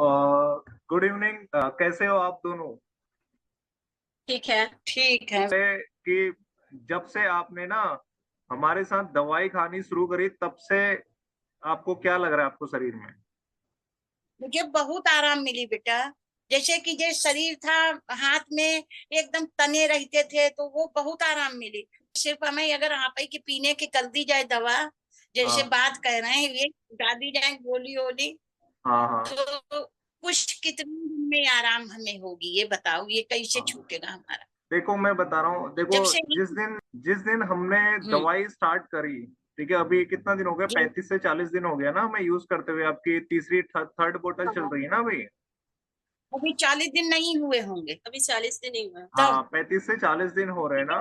Good evening. कैसे हो आप दोनों? ठीक है। ठीक है। कि जब से आपने ना हमारे साथ दवाई खानी शुरू करी, तब से आपको क्या लग रहा है आपको शरीर में? मुझे बहुत आराम मिली बेटा। जैसे कि जो शरीर था हाथ में एकदम तने रहते थे, तो वो बहुत आराम मिली। सिर्फ हमें अगर आप ही के पीने की कर दी जाए दवा, जैसे हाँ, बात कह रहे हैं, ये उठा दी जाए गोली वोली, हाँ, हाँ, तो कुछ कितने दिन में आराम हमें होगी, ये बताओ, ये कैसे हाँ। छूटेगा हमारा। देखो मैं बता रहा हूँ, देखो जब से जिस दिन हमने हम्म। दवाई स्टार्ट करी, ठीक है, अभी कितना दिन हो गया? जी। 35 से 40 दिन हो गया ना हमें यूज करते हुए। आपकी तीसरी थर्ड बोतल चल रही है ना अभी? अभी 40 दिन नहीं हुए होंगे। अभी 40 दिन ही हुआ। हाँ, तब 35 से 40 दिन हो रहे हैं ना।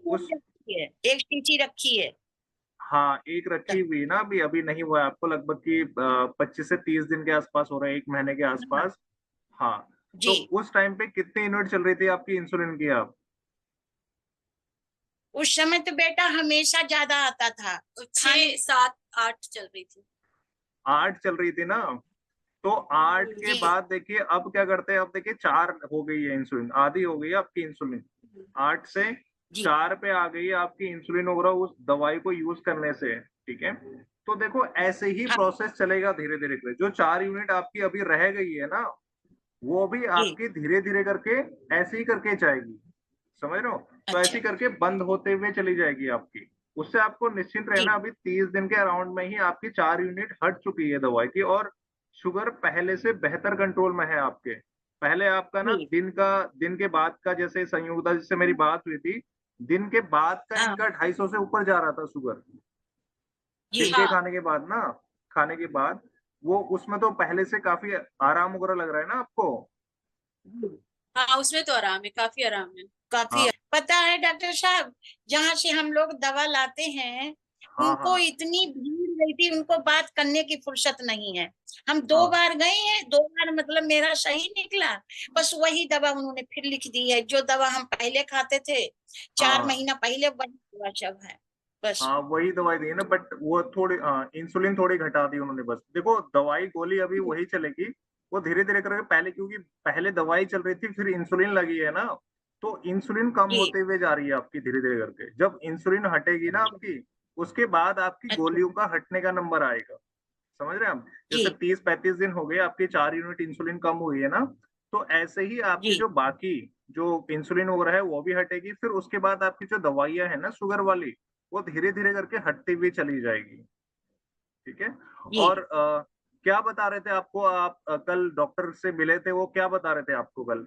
उस एक शीशी रखी है। हाँ, एक रखी तब हुई ना, अभी अभी नहीं हुआ है आपको, लगभग कि 25 से 30 दिन के आसपास हो रहा है, एक महीने के हाँ, आसपास। हाँ। तो जी। उस टाइम पे कितनी यूनिट चल रही थी आपकी इंसुलिन की आप? उस समय तो बेटा हमेशा ज्यादा आता था। तो खाने 6 7 8 चल रही थी। 8 चल रही थी ना। तो 8 के जी। बाद देखिए अब क्या करते हैं, अब देखिए 4 हो गई है इंसुलिन, आधी हो गई है आपकी इंसुलिन। 8 से जी। 4 पे आ गई है आपकी इंसुलिन वगैरह उस दवाई को यूज करने से। ठीक है। तो देखो ऐसे ही हाँ। प्रोसेस चलेगा धीरे धीरे करके। जो 4 यूनिट आपकी अभी रह गई है ना, वो भी जी। आपकी धीरे धीरे करके ऐसे ही करके जाएगी। समझ रहे हो? तो ऐसे अच्छा। ही करके बंद होते हुए चली जाएगी आपकी। उससे आपको निश्चिंत जी। रहना, अभी 30 दिन के अराउंड में ही आपकी 4 यूनिट हट चुकी है दवाई की, और शुगर पहले से बेहतर कंट्रोल में है आपके। पहले आपका ना जी। दिन के बाद का, जैसे संयोगदा जिससे मेरी बात हुई थी, दिन के बाद का हाँ। इनका 250 से ऊपर जा रहा था शुगर। जी। दिन के हाँ। खाने के बाद ना, खाने के बाद वो उसमें तो पहले से काफी आराम वगैरह लग रहा है ना आपको? जी। हाँ, उसमें तो आराम है, काफी आराम है। काफी हाँ, पता है डॉक्टर साहब, जहाँ से हम लोग दवा लाते हैं, हाँ, उनको हाँ, इतनी भीड़ रहती, उनको बात करने की फुर्सत नहीं है। हम दो हाँ, बार गए हैं, 2 बार मतलब मेरा सही निकला। बस वही दवा उन्होंने फिर लिख दी है, जो दवा हम पहले खाते थे चार हाँ, महीना पहले, वही दवा सब है बस। हाँ, वही दवाई दी है ना, बट वो थोड़ी इंसुलिन थोड़ी घटा दी उन्होंने बस। देखो दवाई गोली अभी वही चलेगी। वो धीरे धीरे करके, पहले क्योंकि पहले दवाई चल रही थी फिर इंसुलिन लगी है ना, तो इंसुलिन कम जी। होते हुए जा रही है आपकी धीरे धीरे करके। जब इंसुलिन हटेगी ना आपकी, उसके बाद आपकी अच्छा। गोलियों का हटने का नंबर आएगा। समझ रहे हैं हम? जी। जैसे 30 35 दिन हो गए, आपकी 4 यूनिट इंसुलिन कम हुई है ना, तो ऐसे ही आपकी जी। जो बाकी जो इंसुलिन वगैरह है वो भी हटेगी। फिर उसके बाद आपकी जो दवाइयां है ना शुगर वाली, वो धीरे धीरे करके हटती हुई चली जाएगी। ठीक है। जी। और क्या बता रहे थे आपको? आप कल डॉक्टर से मिले थे, वो क्या बता रहे थे आपको कल?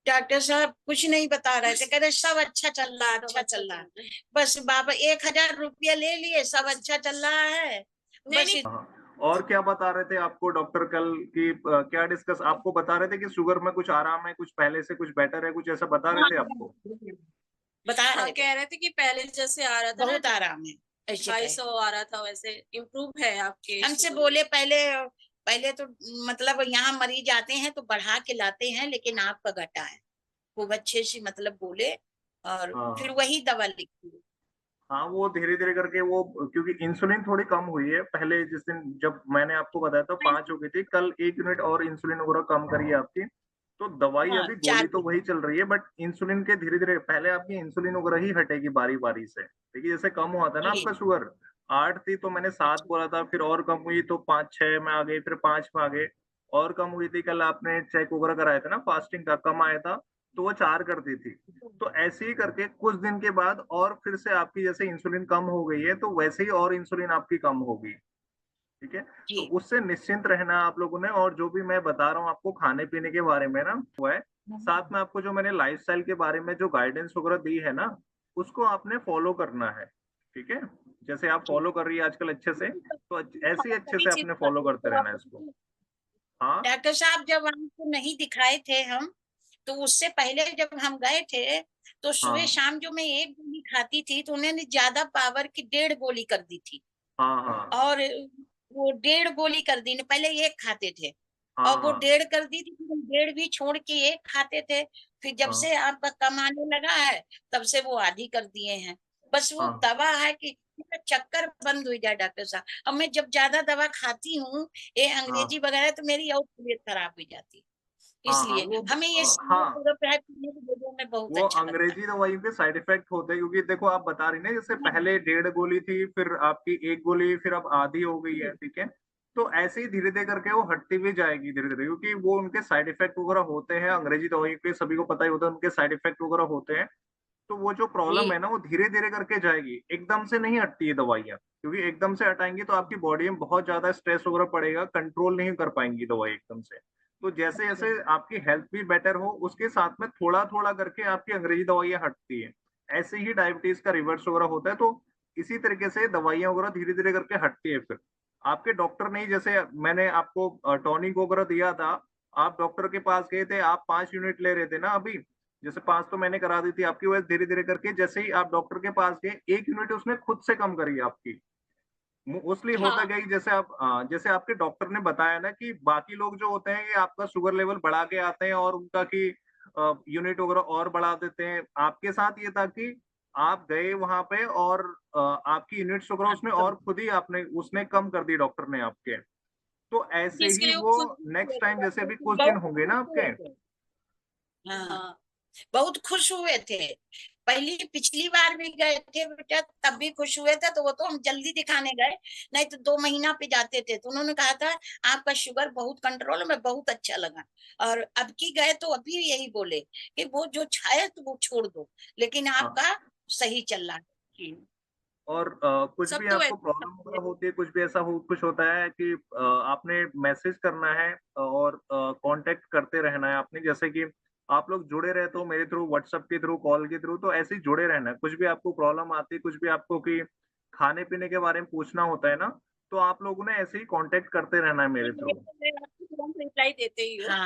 डॉक्टर साहब कुछ नहीं बता रहे थे, कह रहे सब अच्छा चल रहा है, अच्छा चल रहा है। बस बाबा 1,000 रुपया ले लिए, सब अच्छा चल रहा है। नहीं बस नहीं। हाँ, और क्या बता रहे थे आपको डॉक्टर कल की? क्या डिस्कस आपको बता रहे थे कि शुगर में कुछ आराम है, कुछ पहले से कुछ बेटर है, कुछ ऐसा बता रहे हाँ, थे आपको? बता हाँ, रहे थे कह रहे थे कि पहले जैसे आ रहा था ना, बहुत आराम है, ऐसे ढाई कहे। सौ आ रहा था, वैसे इम्प्रूव है आपके हमसे शुगर में। बोले पहले, पहले तो मतलब यहाँ मरीज आते हैं तो बढ़ा के लाते हैं, लेकिन आपका घटा है। खूब अच्छे से मतलब बोले, और फिर हाँ, वही दवा लिखी। हाँ, वो धीरे धीरे करके वो, क्योंकि इंसुलिन थोड़ी कम हुई है। पहले जिस दिन जब मैंने आपको बताया था 5 हो गई थी, कल 1 यूनिट और इंसुलिन वगैरह कम करी है आपकी। तो दवाई हाँ, अभी चार गोली तो वही चल रही है, बट इंसुलिन के धीरे धीरे पहले आपकी इंसुलिन वगैरह ही हटेगी बारी बारी से। देखिए जैसे कम हुआ था ना जी। आपका शुगर, 8 थी तो मैंने 7 अच्छा। बोला था, फिर और कम हुई तो 5 6 में आ गई, फिर 5 में आ गए। और कम हुई थी, कल आपने चेक वगैरह कराया था ना फास्टिंग का, कम आया था, तो वो 4 कर दी थी। तो ऐसे ही करके कुछ दिन के बाद और फिर से आपकी जैसे इंसुलिन कम हो गई है, तो वैसे ही और इंसुलिन आपकी कम होगी। ठीक है। तो जी। उससे निश्चिंत रहना आप लोगों ने। और जो भी मैं बता रहा हूँ आपको खाने पीने के बारे में ना, वो है, साथ में आपको जो मैंने लाइफस्टाइल के बारे में जो गाइडेंस वगैरह दी है ना, उसको आपने फॉलो करना है। ठीक है। जैसे आप जी। फॉलो कर रही है आजकल अच्छे से, तो ऐसे ही अच्छे सभी से चीज अपने फॉलो करते रहना है इसको। हाँ, डॉक्टर साहब जब हमको नहीं दिखाए थे हम, तो उससे पहले जब हम गए थे, तो सुबह हाँ, शाम जो मैं एक गोली खाती थी, तो उन्होंने ज्यादा पावर की 1.5 गोली कर दी थी। हाँ, हाँ, और वो 1.5 गोली कर दी, पहले एक खाते थे, हाँ, और वो हाँ, 1.5 कर दी थी, फिर हम 1.5 भी छोड़ के एक खाते थे। फिर जब हाँ, से आपका कम आने लगा है, तब से वो आधी कर दिए हैं। बस वो हाँ, दवा है कि मेरा चक्कर बंद हो जाए डॉक्टर साहब। अब मैं जब ज्यादा दवा खाती हूँ ये अंग्रेजी वगैरह तो मेरी और तबीयत खराब हो जाती है। हाँ हाँ इसलिए हमें ये हाँ पीने की वजह में बहुत वो अच्छा लगता है। अंग्रेजी दवाइयों के साइड इफेक्ट होते हैं, क्योंकि देखो आप बता रही ना जैसे पहले 1.5 गोली थी, फिर आपकी 1 गोली, फिर अब आधी हो गई है, ठीक है। तो ऐसे ही धीरे धीरे करके वो हटती भी जाएगी धीरे धीरे, क्योंकि वो उनके साइड इफेक्ट वगैरह होते हैं अंग्रेजी दवाइयों के, सभी को पता ही होता है उनके साइड इफेक्ट वगैरह होते हैं। तो वो जो प्रॉब्लम है ना वो धीरे धीरे करके जाएगी, एकदम से नहीं हटती है दवाइयाँ, क्योंकि एकदम से हटाएंगी तो आपकी बॉडी में बहुत ज्यादा स्ट्रेस वगैरह पड़ेगा, कंट्रोल नहीं कर पाएंगी दवाई एकदम से। तो जैसे जैसे आपकी हेल्थ भी बेटर हो उसके साथ में थोड़ा थोड़ा करके आपकी अंग्रेजी दवाइयाँ हटती है। ऐसे ही डायबिटीज का रिवर्स वगैरह होता है, तो इसी तरीके से दवाइयाँ वगैरह धीरे धीरे करके हटती है। फिर आपके डॉक्टर ने, जैसे मैंने आपको टॉनिक वगैरह दिया था, आप डॉक्टर के पास गए थे, आप 5 यूनिट ले रहे थे ना अभी, जैसे 5 तो मैंने करा दी थी आपकी, वजह धीरे धीरे करके जैसे ही आप डॉक्टर के पास गए 1 यूनिट उसने खुद से कम करी आपकी। मोस्टली होता हाँ क्या है कि जैसे आप जैसे आपके डॉक्टर ने बताया ना कि बाकी लोग जो होते हैं ये आपका शुगर लेवल बढ़ा के आते हैं और उनका की यूनिट वगैरह और बढ़ा देते हैं। आपके साथ ये था कि आप गए वहां पे और आपकी यूनिट्स वगैरह उसने और खुद ही आपने उसने कम कर दी डॉक्टर ने आपके। तो ऐसे इसके ही लिए वो वो खुद नेक्स्ट टाइम जैसे अभी कुछ दिन बहुत होंगे ना खुश हुए आपके। थे। हाँ, हाँ बहुत खुश हुए थे। पिछली बार भी गए थे बेटा, तब भी खुश हुए थे, तो वो तो हम जल्दी दिखाने गए, नहीं तो 2 महीना पे जाते थे। तो उन्होंने कहा था आपका शुगर बहुत कंट्रोल में, बहुत अच्छा लगा। और अब की गए तो अभी यही बोले कि वो जो छाया तो वो छोड़ दो, लेकिन हाँ आपका सही चल रहा है। और कुछ सब भी तो आपको वैसे प्रॉब्लम वगैरह होती है, कुछ भी ऐसा हो कुछ होता है कि आपने मैसेज करना है और कांटेक्ट करते रहना है आपने, जैसे कि आप लोग जुड़े रहते हो मेरे थ्रू, व्हाट्सएप के थ्रू, कॉल के थ्रू, तो ऐसे ही जुड़े रहना है। कुछ भी आपको प्रॉब्लम आती है, कुछ भी आपको कि खाने पीने के बारे में पूछना होता है ना, तो आप लोगों ने ऐसे ही कांटेक्ट करते रहना है मेरे मैं थ्रू। आपको तुरंत रिप्लाई देते ही हूँ। हाँ।